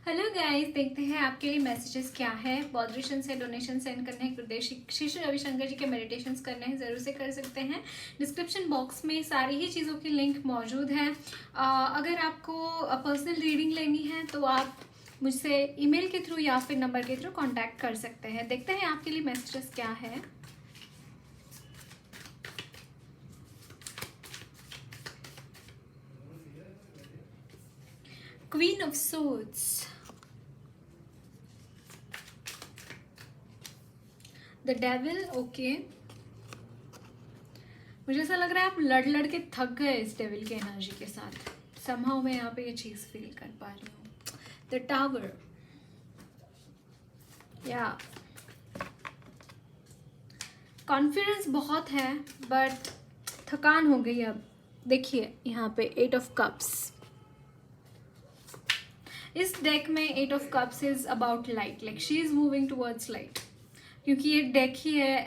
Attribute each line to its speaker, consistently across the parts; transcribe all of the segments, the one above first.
Speaker 1: Hello guys, देखते हैं आपके लिए मैसेजेस क्या है। बॉदरेशन से डोनेशन सेंड करने हैं, गुरुदेव श्री श्री रविशंकर जी के मेडिटेशंस करने हैं, ज़रूर से कर सकते हैं। डिस्क्रिप्शन बॉक्स में सारी ही चीज़ों की लिंक मौजूद है। अगर आपको पर्सनल रीडिंग लेनी है तो आप मुझसे ईमेल के थ्रू या फिर नंबर के थ्रू कांटेक्ट कर सकते हैं। देखते हैं आपके लिए मैसेजेस क्या है। Queen of swords, the devil. Okay, मुझे ऐसा लग रहा है आप लड़ लड़ के थक गए इस डेविल के एनर्जी के साथ। समहाउ मैं यहाँ पे ये चीज़ फील कर पा रही हूँ। द टावर, या कॉन्फिडेंस बहुत है बट थकान हो गई अब। देखिए यहाँ पे 8 ऑफ कप्स। इस डेक में 8 of cups is about light, like she is moving towards light, क्योंकि ये डेक ही है,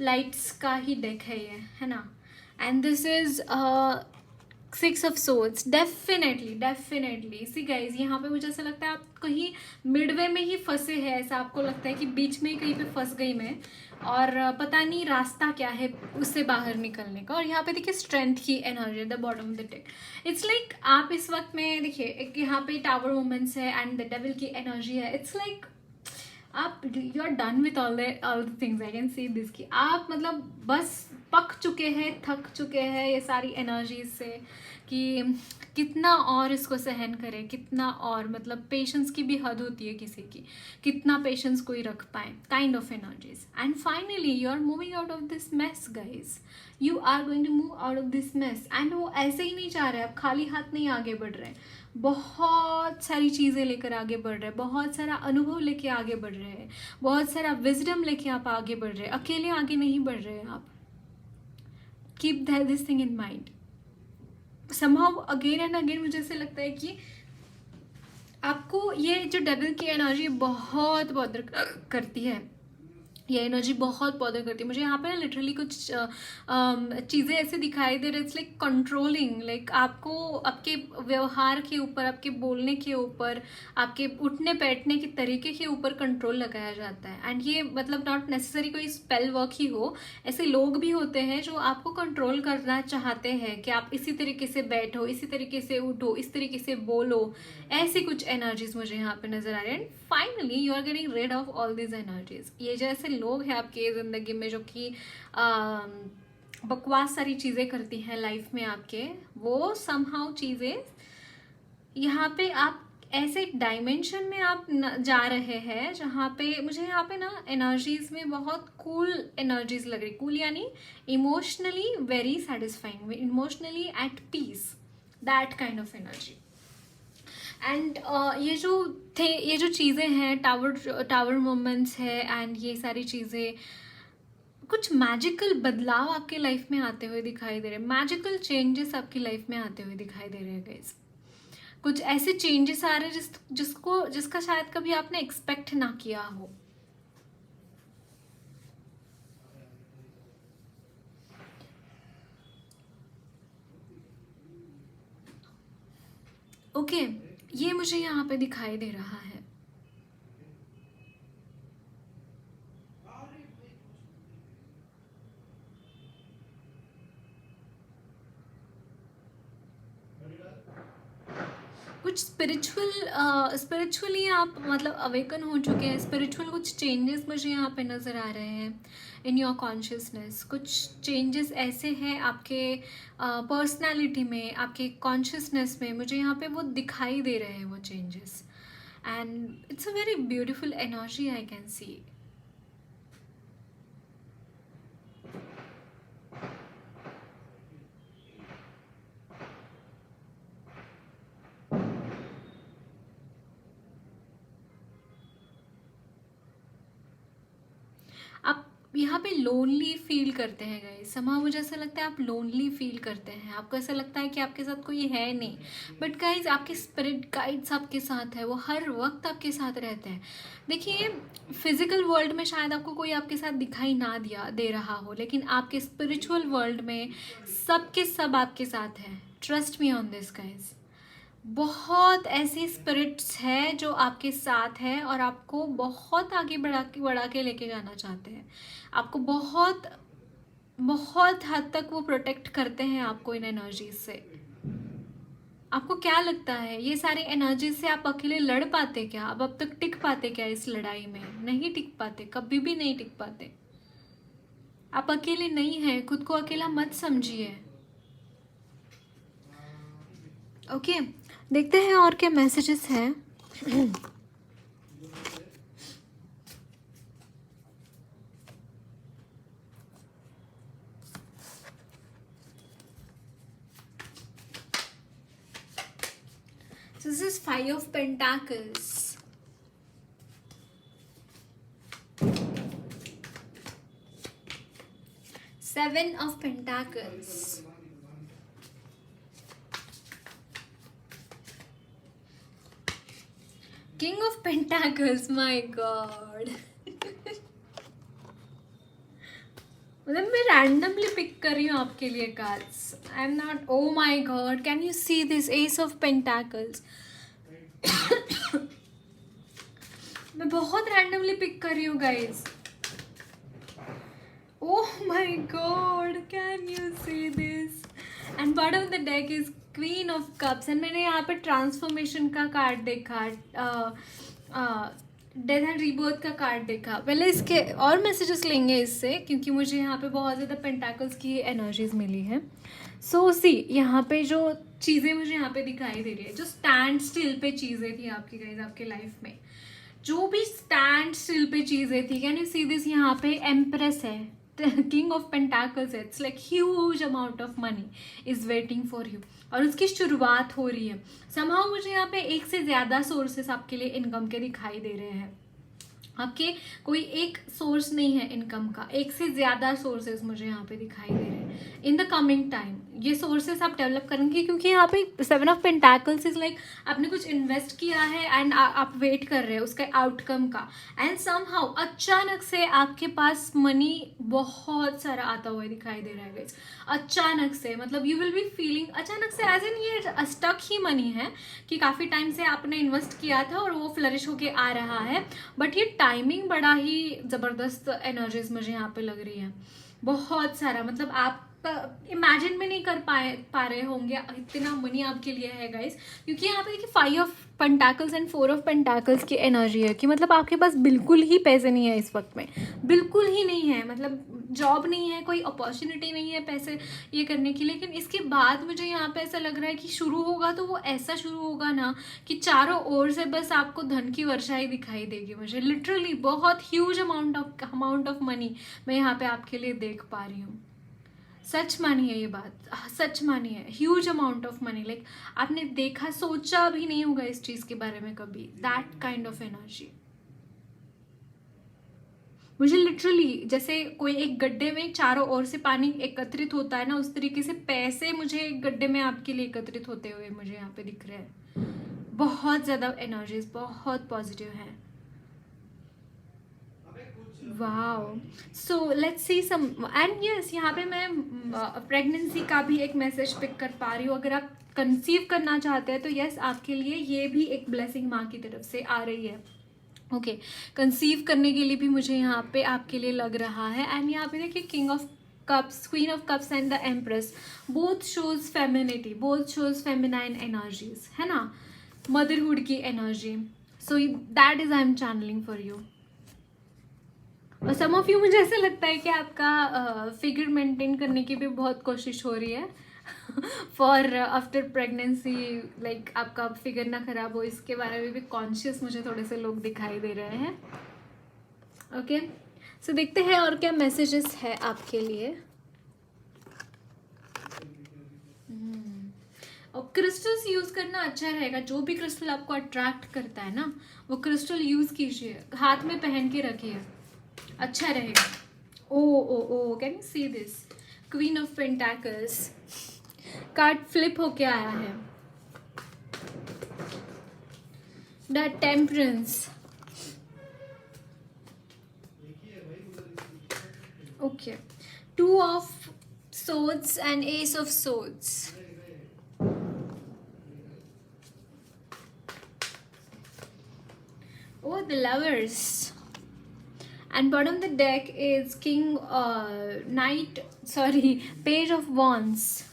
Speaker 1: लाइट्स का ही डेक है ये, है ना। And this is 6 of swords. Definitely see guys, यहाँ पे मुझे ऐसा लगता है आप कहीं मिडवे में ही फंसे हैं। ऐसा आपको लगता है कि बीच में ही कहीं पे फंस गई मैं, और पता नहीं रास्ता क्या है उससे बाहर निकलने का। और यहाँ पे देखिए स्ट्रेंथ की energy, the bottom of the deck. It's like आप इस वक्त में देखिए एक यहाँ पे टावर मोमेंट्स है एंड द डेविल की एनर्जी है। इट्स लाइक आप you are done with all the things. I can see this कि आप मतलब बस पक चुके हैं, थक चुके हैं ये सारी एनर्जीज से, कि कितना और इसको सहन करें, कितना और, मतलब पेशेंस की भी हद होती है किसी की, कितना पेशेंस कोई रख पाए, kind of energies. And finally you are moving out of this mess guys, you are going to move out of this mess. And वो ऐसे ही नहीं चाह रहे, आप खाली हाथ नहीं आगे बढ़ रहे, बहुत सारी चीज़ें लेकर आगे बढ़ रहे हैं, बहुत सारा अनुभव लेके आगे बढ़ रहे हैं, बहुत सारा विजडम लेके आप आगे बढ़ रहे हैं। अकेले आगे नहीं बढ़ रहे हैं आप। Keep this thing in mind. Somehow again and again मुझे ऐसे लगता है कि आपको ये जो डेविल की एनर्जी बहुत बॉदर करती है, ये एनर्जी बहुत बॉदर करती है। मुझे यहाँ पे ना लिटरली कुछ चीज़ें ऐसे दिखाई दे रही है। इट्स लाइक कंट्रोलिंग, लाइक आपको आपके व्यवहार के ऊपर, आपके बोलने के ऊपर, आपके उठने बैठने के तरीके के ऊपर कंट्रोल लगाया जाता है। एंड ये मतलब नॉट नेसेसरी कोई स्पेल वर्क ही हो, ऐसे लोग भी होते हैं जो आपको कंट्रोल करना चाहते हैं कि आप इसी तरीके से बैठो, इसी तरीके से उठो, इस तरीके से बोलो। ऐसी कुछ एनर्जीज मुझे यहाँ पे नजर आ रही है। And finally you are getting rid of all these energies. ये जैसे लोग हैं आपके ज़िंदगी में जो कि बकवास सारी चीज़ें करती हैं लाइफ में आपके, वो समहाउ चीज़ें यहाँ पे आप ऐसे डायमेंशन में आप जा रहे हैं जहाँ पे मुझे यहाँ पे ना एनर्जीज में बहुत कूल एनर्जीज लग रही। कूल यानी emotionally very satisfying, emotionally at peace, that kind of energy. And ये जो चीज़ें हैं, टावर मोमेंट्स है एंड ये सारी चीज़ें, कुछ मैजिकल बदलाव आपके लाइफ में आते हुए दिखाई दे रहे हैं, मैजिकल चेंजेस आपकी लाइफ में आते हुए दिखाई दे रहे हैं गाइस। कुछ ऐसे चेंजेस आ रहे हैं जिसका शायद कभी आपने एक्सपेक्ट ना किया हो। ओके, ये मुझे यहाँ पे दिखाई दे रहा है। कुछ स्पिरिचुअली आप मतलब अवेकन हो चुके हैं। स्पिरिचुअल कुछ चेंजेस मुझे यहाँ पे नज़र आ रहे हैं इन योर कॉन्शियसनेस। कुछ चेंजेस ऐसे हैं आपके पर्सनालिटी में, आपके कॉन्शियसनेस में, मुझे यहाँ पे वो दिखाई दे रहे हैं वो changes. And it's a very beautiful energy I can सी। आप यहाँ पे लोनली फील करते हैं गाइस। समा मुझे ऐसा लगता है आप लोनली फील करते हैं, आपको ऐसा लगता है कि आपके साथ कोई है नहीं। बट गाइस आपके स्पिरिट गाइड्स आपके साथ है, वो हर वक्त आपके साथ रहते हैं। देखिए फिजिकल वर्ल्ड में शायद आपको कोई आपके साथ दिखाई ना दे रहा हो, लेकिन आपके स्पिरिचुअल वर्ल्ड में सब के सब आपके साथ हैं। Trust me on this guys. बहुत ऐसी स्पिरिट्स हैं जो आपके साथ हैं और आपको बहुत आगे बढ़ा के लेके जाना चाहते हैं। आपको बहुत बहुत हद तक वो प्रोटेक्ट करते हैं आपको इन एनर्जीज से। आपको क्या लगता है ये सारी एनर्जी से आप अकेले लड़ पाते क्या? अब तक टिक पाते क्या इस लड़ाई में? नहीं टिक पाते, कभी भी नहीं टिक पाते। आप अकेले नहीं हैं, खुद को अकेला मत समझिए। ओके, देखते हैं और क्या मैसेजेस हैं। So this is Five of Pentacles. Seven of Pentacles. King of Pentacles, my God. मतलब मैं रैंडमली पिक कर रही हूँ आपके लिए cards. I am not, oh my God, can you see this ace of pentacles? मैं बहुत रैंडमली पिक कर रही हूँ guys. Oh my God, can you see this? And part of the deck is queen of cups. And मैंने यहाँ पे transformation का card देखा, डेथ एंड रीबर्थ का कार्ड देखा। पहले इसके और मैसेजेस लेंगे इससे, क्योंकि मुझे यहाँ पे बहुत ज़्यादा पेंटाकल्स की एनर्जीज मिली है। सो सी, यहाँ पे जो चीज़ें मुझे यहाँ पे दिखाई दे रही है, जो स्टैंड स्टिल पे चीज़ें थी आपकी गाइज आपके लाइफ में, जो भी स्टैंड स्टिल पे चीज़ें थी, कैन यू सी दिस? यहाँ पे एम्प्रेस है, किंग ऑफ पेंटाकल्स है। It's like huge amount of money is waiting for you, और उसकी शुरुआत हो रही है। समहाउ मुझे यहाँ पे एक से ज़्यादा सोर्सेस आपके लिए इनकम के दिखाई दे रहे हैं। आपके कोई एक सोर्स नहीं है इनकम का, एक से ज़्यादा सोर्सेज मुझे यहाँ पे दिखाई दे रहे हैं इन द कमिंग टाइम। ये सोर्सेज आप डेवलप करेंगे, क्योंकि यहाँ पे seven of pentacles is like आपने कुछ इन्वेस्ट किया है एंड आप वेट कर रहे हैं उसके आउटकम का, एंड समहाउ अचानक से आपके पास मनी बहुत सारा आता हुआ दिखाई दे रहा है गाइस। अचानक से, मतलब यू विल बी फीलिंग अचानक से, एज इन ये स्टक ही मनी है कि काफ़ी टाइम से आपने इन्वेस्ट किया था और वो फ्लरिश होके आ रहा है, बट ये टाइमिंग बड़ा ही ज़बरदस्त एनर्जीज मुझे यहाँ पे लग रही है। बहुत सारा, मतलब आप इमेजिन भी नहीं कर पा रहे होंगे इतना मनी आपके लिए है गाइस, क्योंकि यहाँ पे देखिए five of pentacles and four of pentacles की एनर्जी है कि मतलब आपके पास बिल्कुल ही पैसे नहीं है इस वक्त में, बिल्कुल ही नहीं है। मतलब जॉब नहीं है, कोई अपॉर्चुनिटी नहीं है पैसे ये करने की। लेकिन इसके बाद मुझे यहाँ पे ऐसा लग रहा है कि शुरू होगा तो वो ऐसा शुरू होगा ना कि चारों ओर से बस आपको धन की वर्षा ही दिखाई देगी। मुझे लिटरली बहुत ह्यूज अमाउंट ऑफ मनी मैं यहाँ पे आपके लिए देख पा रही हूँ। सच मानिए ये बात, सच मानिए, huge amount of money, like आपने देखा, सोचा भी नहीं होगा इस चीज़ के बारे में कभी, दैट काइंड ऑफ एनर्जी। मुझे लिटरली जैसे कोई एक गड्ढे में चारों ओर से पानी एकत्रित होता है ना, उस तरीके से पैसे मुझे एक गड्ढे में आपके लिए एकत्रित होते हुए मुझे यहाँ पे दिख रहे हैं। बहुत ज़्यादा एनर्जीज, बहुत पॉजिटिव है। Wow, so let's see some, and yes, यहाँ पे मैं प्रेगनेंसी का भी एक मैसेज पिक कर पा रही हूँ। अगर आप कंसीव करना चाहते हैं तो यस, आपके लिए ये भी एक ब्लेसिंग माँ की तरफ से आ रही है। ओके, कंसीव करने के लिए भी मुझे यहाँ पे आपके लिए लग रहा है। एंड यहाँ पे देखिए king of cups, queen of cups and the empress, both shows femininity, both shows feminine energies, है ना, मदरहुड की energy. So that is I am channeling for you. और सम ऑफ यू, मुझे ऐसा लगता है कि आपका फिगर मेंटेन करने की भी बहुत कोशिश हो रही है फॉर आफ्टर प्रेगनेंसी, लाइक आपका फिगर ना खराब हो, इसके बारे में भी कॉन्शियस मुझे थोड़े से लोग दिखाई दे रहे हैं। ओके, सो देखते हैं और क्या मैसेजेस है आपके लिए। और क्रिस्टल्स यूज़ करना अच्छा रहेगा। जो भी क्रिस्टल आपको अट्रैक्ट करता है ना, वो क्रिस्टल यूज़ कीजिए, हाथ में पहन के रखिए, अच्छा रहेगा। Oh oh oh, can you see this? Queen of pentacles card flip होके आया है, the temperance. Okay, two of swords and ace of swords. Oh, the lovers. And bottom of the deck is king, knight, sorry, page of wands.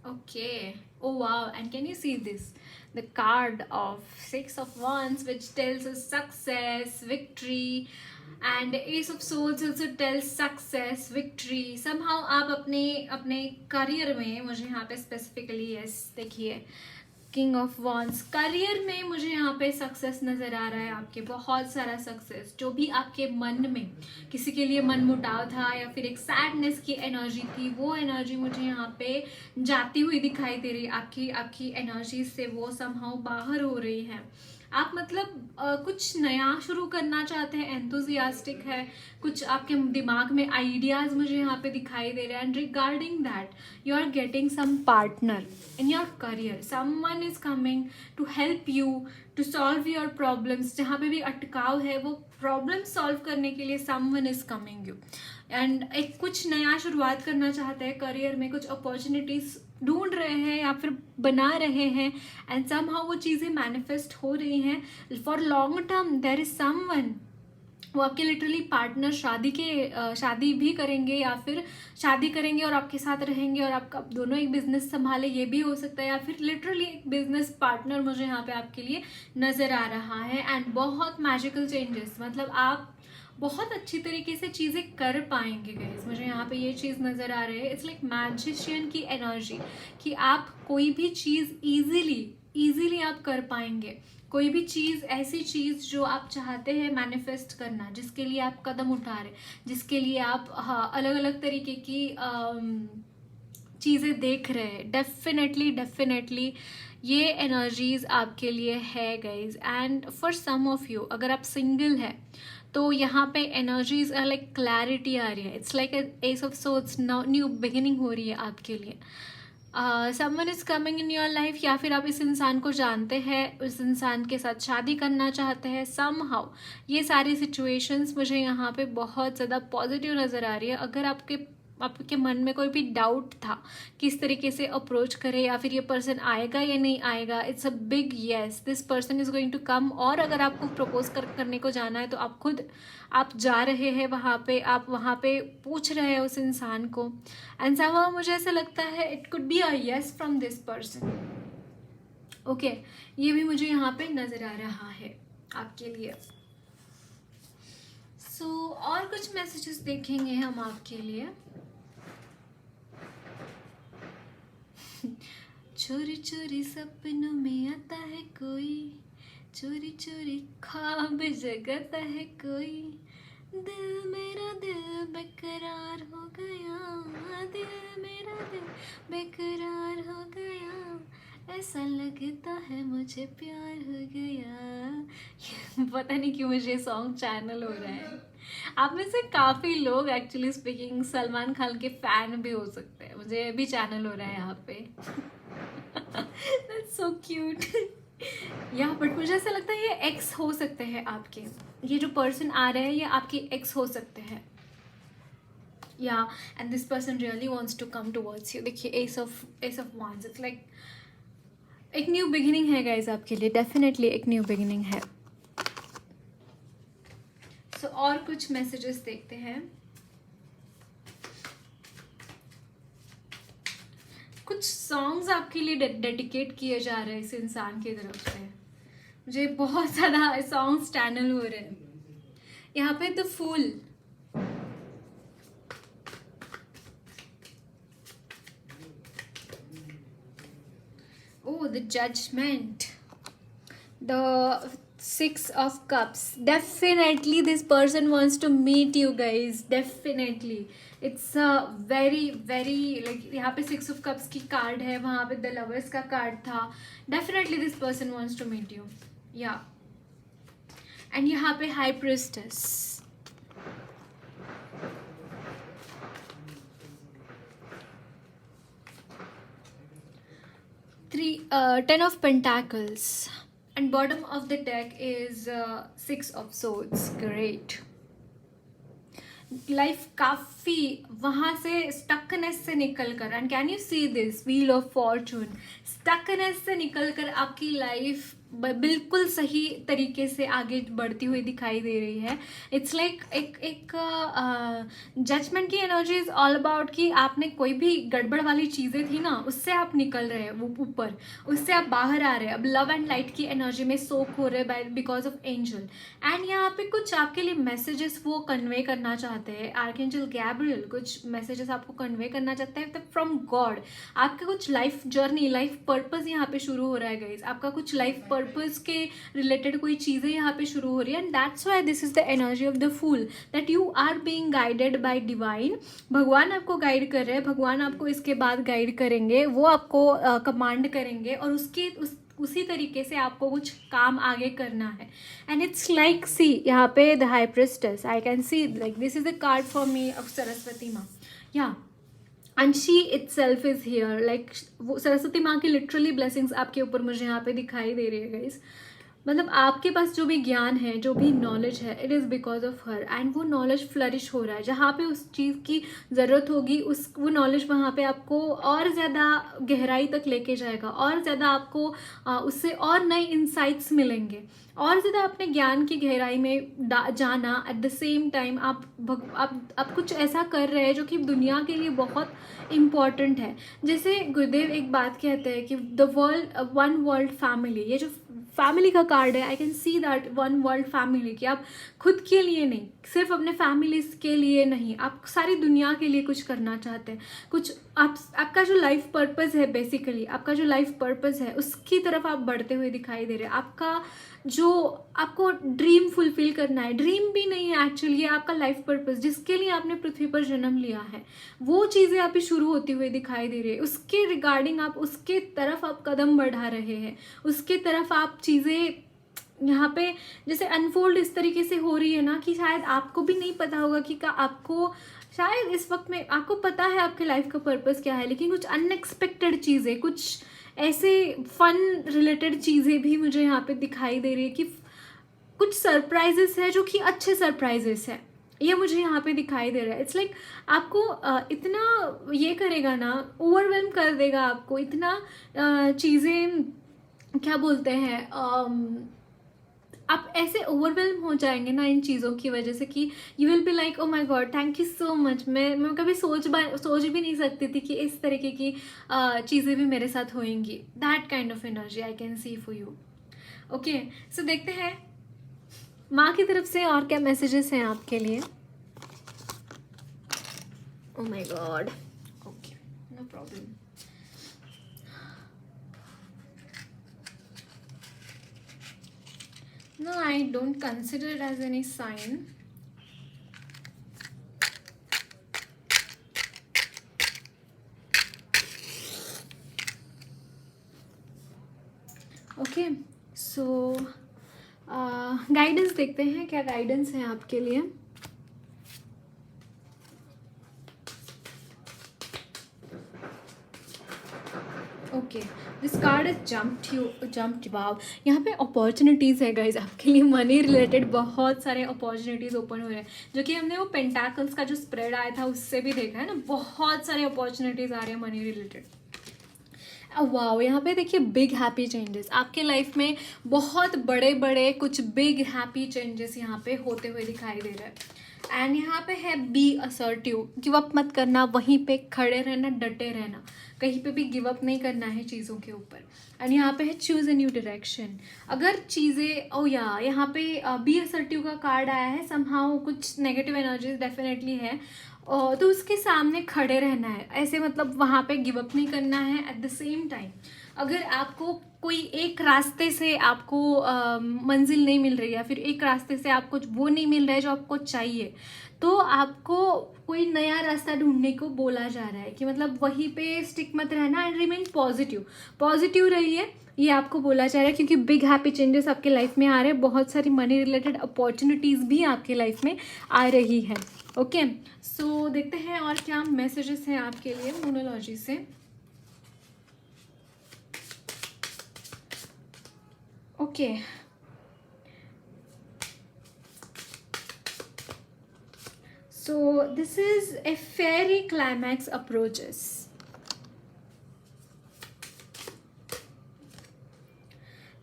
Speaker 1: Okay. Oh wow. And can you see this? The card of six of wands, which tells us success, victory, and ace of swords also tells success, victory. Somehow आप अपने अपने career में, मुझे यहाँ पे specifically yes देखिए, king of wands, career में मुझे यहाँ पे सक्सेस नज़र आ रहा है आपके, बहुत सारा सक्सेस। जो भी आपके मन में किसी के लिए मन मुटाव था या फिर एक सैडनेस की एनर्जी थी, वो एनर्जी मुझे यहाँ पे जाती हुई दिखाई दे रही है। आपकी आपकी एनर्जी से वो समहाउ बाहर हो रही है। आप मतलब कुछ नया शुरू करना चाहते हैं, एंथुजियास्टिक है, कुछ आपके दिमाग में आइडियाज मुझे यहाँ पे दिखाई दे रहे हैं। And regarding that you are getting some partner in your career, someone is coming to help you to solve your problems. जहाँ पे भी अटकाव है वो प्रॉब्लम सॉल्व करने के लिए someone is coming you. And एक कुछ नया शुरुआत करना चाहते हैं करियर में, कुछ अपॉर्चुनिटीज ढूंढ रहे हैं या फिर बना रहे हैं, एंड समहाउ वो चीज़ें मैनिफेस्ट हो रही हैं for long term. There is someone, वो आपके लिटरली पार्टनर शादी भी करेंगे या फिर शादी करेंगे और आपके साथ रहेंगे और आपका दोनों एक बिजनेस संभाले, ये भी हो सकता है। या फिर लिटरली एक बिजनेस पार्टनर मुझे यहाँ पे आपके लिए नज़र आ रहा है। एंड बहुत मैजिकल चेंजेस, मतलब आप बहुत अच्छी तरीके से चीज़ें कर पाएंगे गाइस, मुझे यहाँ पे ये चीज़ नज़र आ रही है। इट्स लाइक मैजिशियन की एनर्जी कि आप कोई भी चीज़ ईजीली आप कर पाएंगे। कोई भी चीज़, ऐसी चीज़ जो आप चाहते हैं मैनिफेस्ट करना, जिसके लिए आप कदम उठा रहे, जिसके लिए आप अलग अलग तरीके की चीज़ें देख रहे हैं, डेफिनेटली ये एनर्जीज आपके लिए है guys. And for some of you, अगर आप सिंगल है तो यहाँ पे एनर्जीज लाइक क्लैरिटी आ रही है। It's like S of swords, new beginning हो रही है आपके लिए। Someone is coming in your life, या फिर आप इस इंसान को जानते हैं, उस इंसान के साथ शादी करना चाहते हैं समहाउ। ये सारी सिचुएशंस मुझे यहाँ पे बहुत ज़्यादा पॉजिटिव नज़र आ रही है। अगर आपके मन में कोई भी डाउट था किस तरीके से अप्रोच करे या फिर ये पर्सन आएगा या नहीं आएगा, it's a big yes, this person is going to come. और अगर आपको प्रपोज करने को जाना है तो आप जा रहे हैं वहाँ पे, आप वहाँ पे पूछ रहे हैं उस इंसान को। एंड समहाउ मुझे ऐसा लगता है it could be a yes from this person. Okay, ये भी मुझे यहाँ पे नज़र आ रहा है आपके लिए। और कुछ मैसेजेस देखेंगे हम आपके लिए। चोरी चोरी सपनों में आता है कोई, चोरी चोरी ख्वाब जगाता है कोई, दिल मेरा दिल बेकरार हो गया, दिल मेरा दिल बेकरार हो गया, ऐसा लगता है मुझे प्यार हो गया। पता नहीं क्यों मुझे सॉन्ग चैनल हो रहा है। आप में से काफ़ी लोग एक्चुअली स्पीकिंग सलमान खान के फ़ैन भी हो सकते हैं, मुझे भी चैनल हो रहा है यहाँ पे। That's so cute. या बट मुझे ऐसा लगता है ये एक्स हो सकते हैं आपके, ये जो पर्सन आ रहे हैं ये आपके एक्स हो सकते हैं। या and this person really wants to come towards you. देखिए ace of wands, it's like एक न्यू बिगिनिंग है गाइज आपके लिए, डेफिनेटली एक न्यू बिगिनिंग है। और कुछ मैसेजेस देखते हैं। कुछ सॉन्ग्स आपके लिए डेडिकेट किए जा रहे हैं इस इंसान की तरफ से। मुझे बहुत ज़्यादा सॉन्ग्स चैनल हो रहे हैं यहाँ पे। The fool, the judgment, the 6 of cups. Definitely this person wants to meet you guys, definitely. It's a very like यहाँ पे 6 of cups की कार्ड है, वहाँ पे the lovers का कार्ड था। Definitely this person wants to meet you, yeah. and यहाँ पे high priestess, 10 of pentacles, and bottom of the deck is 6 of swords. Great. Life काफ़ी वहाँ से स्टकनेस से निकल कर, and can you see this wheel of Fortune, stuckness से निकल कर आपकी लाइफ बिल्कुल सही तरीके से आगे बढ़ती हुई दिखाई दे रही है. इट्स लाइक एक जजमेंट की एनर्जी इज ऑल अबाउट कि आपने कोई भी गड़बड़ वाली चीज़ें थी ना, उससे आप निकल रहे हैं, वो ऊपर, उससे आप बाहर आ रहे हैं. अब लव एंड लाइट की एनर्जी में सोक हो रहे हैं बिकॉज ऑफ एंजल. एंड यहाँ पे कुछ आपके लिए मैसेजेस वो कन्वे करना चाहते हैं. आर्कएंजल गैब्रियल कुछ मैसेजेस आपको कन्वे करना चाहते हैं फ्रॉम गॉड. आपका कुछ लाइफ जर्नी, लाइफ पर्पस यहाँ पे शुरू हो रहा है गाइज. आपका कुछ लाइफ पर्पस के रिलेटेड कोई चीज़ें यहाँ पे शुरू हो रही है. And that's why this is the energy of the fool, that you are being guided by divine. भगवान आपको गाइड कर रहे हैं, भगवान आपको इसके बाद गाइड करेंगे, वो आपको कमांड करेंगे और उसी तरीके से आपको कुछ काम आगे करना है. एंड इट्स लाइक सी यहाँ पे the high priestess, I can C like this is the card for me of Saraswati माँ. या and she it self is here. Like वो सरस्वती माँ की लिटरली ब्लेसिंग्स आपके ऊपर मुझे यहाँ पे दिखाई दे रही है गाइज. मतलब आपके पास जो भी ज्ञान है, जो भी नॉलेज है, it is because of her. And वो नॉलेज फ्लरिश हो रहा है. जहाँ पे उस चीज़ की ज़रूरत होगी वो नॉलेज वहाँ पे आपको और ज़्यादा गहराई तक लेके जाएगा, और ज़्यादा आपको उससे और नए इंसाइट्स मिलेंगे, और ज़्यादा अपने ज्ञान की गहराई में जाना. एट द सेम टाइम आप कुछ ऐसा कर रहे हैं जो कि दुनिया के लिए बहुत इम्पॉर्टेंट है. जैसे गुरुदेव एक बात कहते हैं कि the world, one world family. ये जो फैमिली का कार्ड है, आई can see that one world family, कि आप खुद के लिए नहीं, सिर्फ अपने फैमिलीज के लिए नहीं, आप सारी दुनिया के लिए कुछ करना चाहते हैं. कुछ आपका जो लाइफ पर्पस है, बेसिकली आपका जो लाइफ पर्पस है, उसकी तरफ आप बढ़ते हुए दिखाई दे रहे हैं. आपका जो आपको ड्रीम फुलफिल करना है, ड्रीम भी नहीं है एक्चुअली, ये आपका लाइफ पर्पस, जिसके लिए आपने पृथ्वी पर जन्म लिया है, वो चीज़ें आप शुरू होती हुई दिखाई दे रही है. उसके रिगार्डिंग आप उसके तरफ आप कदम बढ़ा रहे हैं, उसके तरफ आप चीज़ें यहाँ पे जैसे अनफोल्ड इस तरीके से हो रही है ना, कि शायद आपको भी नहीं पता होगा कि आपको शायद इस वक्त में आपको पता है आपके लाइफ का पर्पस क्या है, लेकिन कुछ अनएक्सपेक्टेड चीज़ें, कुछ ऐसे फन रिलेटेड चीज़ें भी मुझे यहाँ पे दिखाई दे रही है, कि कुछ सरप्राइजेस है जो कि अच्छे सरप्राइजेस है, ये मुझे यहाँ पे दिखाई दे रहा है. इट्स लाइक आपको इतना ये करेगा ना, ओवरवेलम कर देगा आपको, इतना चीज़ें क्या बोलते हैं, आप ऐसे ओवरवेलम हो जाएंगे ना इन चीज़ों की वजह से, कि you will be like oh my God, thank you so much. मैं कभी सोच भी नहीं सकती थी कि इस तरीके की चीज़ें भी मेरे साथ होंगी. That kind of energy I can see for you. Okay, so देखते हैं माँ की तरफ से और क्या मैसेजेस हैं आपके लिए. Oh my god, okay, no problem. No, I don't consider it as any sign. Okay, so guidance देखते हैं क्या गाइडेंस है आपके लिए. Okay, this card is jumped wow. यहाँ पे अपॉर्चुनिटीज़ है गाइज आपके लिए, मनी रिलेटेड बहुत सारे अपॉर्चुनिटीज़ ओपन हो रहे हैं, जो कि हमने वो पेंटाकल्स का जो स्प्रेड आया था उससे भी देखा है ना. बहुत सारे अपॉर्चुनिटीज़ आ रहे हैं मनी रिलेटेड. वाओ, यहाँ पे देखिए बिग हैप्पी चेंजेस आपके लाइफ में, बहुत बड़े बड़े कुछ बिग हैप्पी चेंजेस यहाँ पे होते हुए दिखाई दे रहे हैं. एंड यहाँ पे है बी असर्टिव, गिव अप मत करना, वहीं पे खड़े रहना, डटे रहना, कहीं पे भी गिव अप नहीं करना है चीज़ों के ऊपर. एंड यहाँ पे है चूज ए न्यू डायरेक्शन. अगर चीज़ें यहाँ पे बी असर्टिव का कार्ड आया है, समहाउ कुछ नेगेटिव एनर्जीज डेफिनेटली है, तो उसके सामने खड़े रहना है, ऐसे मतलब वहाँ पे गिव अप नहीं करना है. एट द सेम टाइम अगर आपको कोई एक रास्ते से आपको मंजिल नहीं मिल रही है, फिर एक रास्ते से आपको वो नहीं मिल रहा है जो आपको चाहिए, तो आपको कोई नया रास्ता ढूंढने को बोला जा रहा है, कि मतलब वहीं पे स्टिक मत रहना एंड रिमेन पॉजिटिव रहिए, ये आपको बोला जा रहा है. क्योंकि बिग हैप्पी चेंजेस आपके लाइफ में आ रहे हैं, बहुत सारी मनी रिलेटेड अपॉर्चुनिटीज़ भी आपके लाइफ में आ रही है. ओके, सो देखते हैं और क्या मैसेजेस हैं आपके लिए मोनोलॉजी से. Okay, so this is a fairy climax approaches.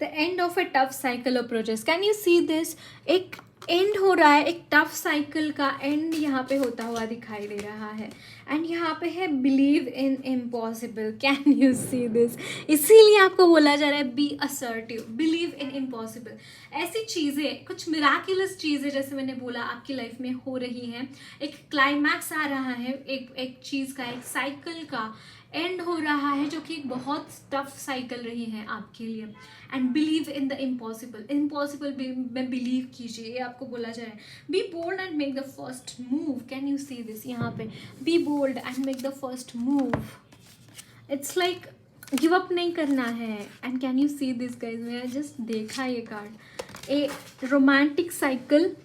Speaker 1: The end of a tough cycle approaches. Can you see this? एक एंड हो रहा है, एक टफ साइकिल का एंड यहाँ पे होता हुआ दिखाई दे रहा है. एंड यहाँ पे है believe in impossible. Can you see this? इसीलिए आपको बोला जा रहा है be assertive, believe in impossible. ऐसी चीज़ें, कुछ मिराकुलस चीज़ें जैसे मैंने बोला आपकी लाइफ में हो रही हैं. एक क्लाइमैक्स आ रहा है, एक चीज़ का, एक साइकिल का एंड हो रहा है जो कि एक बहुत टफ साइकिल रही है आपके लिए. And believe in the impossible. Impossible में बिलीव कीजिए, ये आपको बोला जा रहा है. Be bold and make the first move. Can you see this? यहाँ पे be bold and make the first move. It's like give up नहीं करना है. And can you see this guys? मैं जस्ट देखा ये card. A romantic cycle,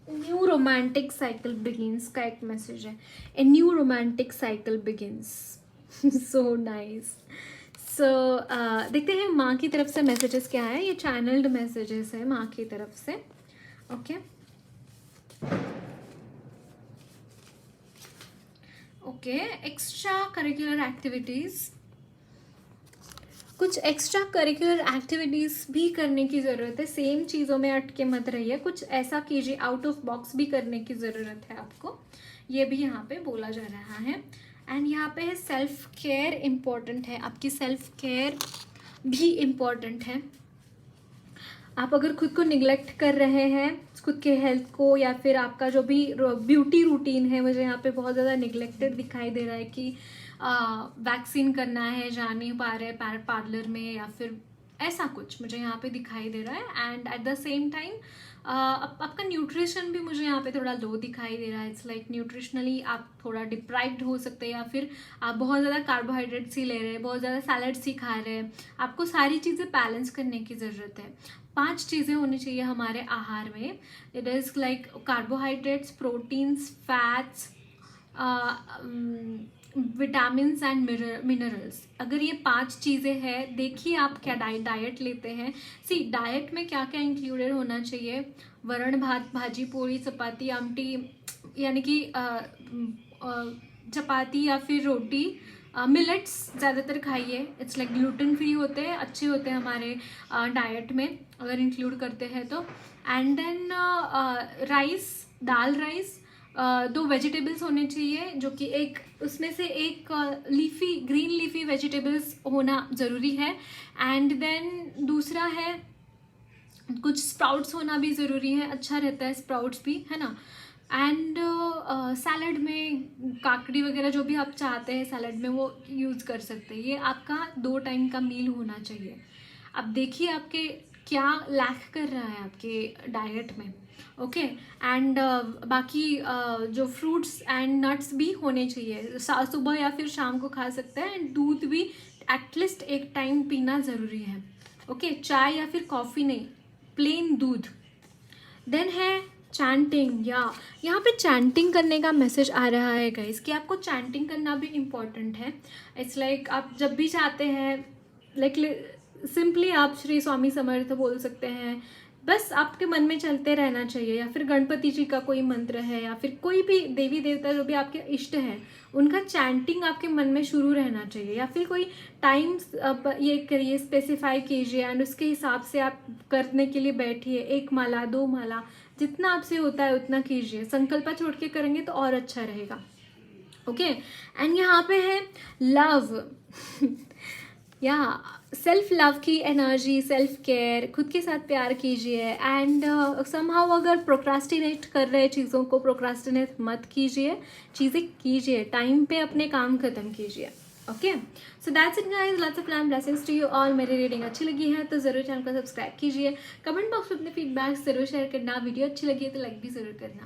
Speaker 1: new romantic cycle begins का एक मैसेज है. A new romantic cycle begins. So nice. So देखते हैं माँ की तरफ से मैसेजेस क्या है. ये चैनल्ड मैसेजेस है माँ की तरफ से. Okay okay. Extra curricular activities, कुछ एक्स्ट्रा करिकुलर एक्टिविटीज़ भी करने की ज़रूरत है. सेम चीज़ों में अटके मत रहिए, कुछ ऐसा कीजिए, आउट ऑफ बॉक्स भी करने की ज़रूरत है आपको. ये भी यहाँ पे बोला जा रहा है. एंड यहाँ पे है सेल्फ केयर इम्पॉर्टेंट है. आपकी सेल्फ केयर भी इम्पॉर्टेंट है. आप अगर खुद को निगलेक्ट कर रहे हैं, खुद के हेल्थ को, या फिर आपका जो भी ब्यूटी रूटीन है, मुझे यहाँ पे बहुत ज़्यादा निगलेक्टेड दिखाई दे रहा है कि वैक्सीन करना है, जा नहीं पा रहे पार्लर में, या फिर ऐसा कुछ मुझे यहाँ पे दिखाई दे रहा है. And at the same time आपका न्यूट्रिशन भी मुझे यहाँ पे थोड़ा लो दिखाई दे रहा है. इट्स लाइक न्यूट्रिशनली आप थोड़ा डिप्राइव्ड हो सकते हैं, या फिर आप बहुत ज़्यादा कार्बोहाइड्रेट्स ही ले रहे हैं, बहुत ज़्यादा सैलड्स ही खा रहे हैं. आपको सारी चीज़ें बैलेंस करने की ज़रूरत है. 5 चीज़ें होनी चाहिए हमारे आहार में. It is like carbohydrates, proteins, fats, vitamins and minerals. अगर ये 5 चीज़ें हैं, देखिए आप क्या डाइट लेते हैं. सी डाइट में क्या क्या इंक्लूडेड होना चाहिए. वरण भात, भाजी, पूरी, चपाती, आमटी, यानी कि चपाती या फिर रोटी. मिलेट्स ज़्यादातर खाइए. इट्स लाइक ग्लूटेन फ्री होते हैं, अच्छे होते हैं हमारे डाइट में अगर इंक्लूड करते हैं तो. And then rice, dal rice, 2 vegetables होने चाहिए, जो कि एक उसमें से एक ग्रीन लीफी वेजिटेबल्स होना ज़रूरी है. एंड देन दूसरा है कुछ स्प्राउट्स होना भी ज़रूरी है, अच्छा रहता है स्प्राउट्स भी, है ना. एंड सैलड में काकड़ी वगैरह जो भी आप चाहते हैं सैलड में वो यूज़ कर सकते हैं. ये आपका 2 टाइम का मील होना चाहिए. अब देखिए आपके क्या लैक कर रहा है आपके डाइट में. ओके. एंड बाकी जो फ्रूट्स एंड नट्स भी होने चाहिए, सुबह या फिर शाम को खा सकते हैं. एंड दूध भी एटलीस्ट एक टाइम पीना ज़रूरी है. ओके. चाय या फिर कॉफ़ी नहीं, प्लेन दूध. देन है चैंटिंग. या यहाँ पे चैंटिंग करने का मैसेज आ रहा है गाइस कि आपको चैंटिंग करना भी इम्पॉर्टेंट है. इट्स लाइक आप जब भी चाहते हैं, लाइक सिंपली आप श्री स्वामी समर्थ बोल सकते हैं. बस आपके मन में चलते रहना चाहिए. या फिर गणपति जी का कोई मंत्र है, या फिर कोई भी देवी देवता जो भी आपके इष्ट हैं, उनका चैंटिंग आपके मन में शुरू रहना चाहिए. या फिर कोई टाइम ये करिए, स्पेसिफाई कीजिए, एंड उसके हिसाब से आप करने के लिए बैठिए. 1 माला, 2 माला, जितना आपसे होता है उतना कीजिए. संकल्प छोड़ के करेंगे तो और अच्छा रहेगा. ओके. एंड यहाँ पे है लव. या सेल्फ लव की एनर्जी, सेल्फ केयर, खुद के साथ प्यार कीजिए. एंड समहाउ अगर प्रोक्रास्टिनेट कर रहे चीज़ों को, प्रोक्रास्टिनेट मत कीजिए, चीज़ें कीजिए, टाइम पे अपने काम ख़त्म कीजिए. Okay. So that's it guys. Lots of love, blessings to you all. मेरी रीडिंग अच्छी लगी है तो ज़रूर चैनल को सब्सक्राइब कीजिए. कमेंट बॉक्स में अपने फीडबैक ज़रूर शेयर करना. वीडियो अच्छी लगी है तो लाइक भी ज़रूर करना.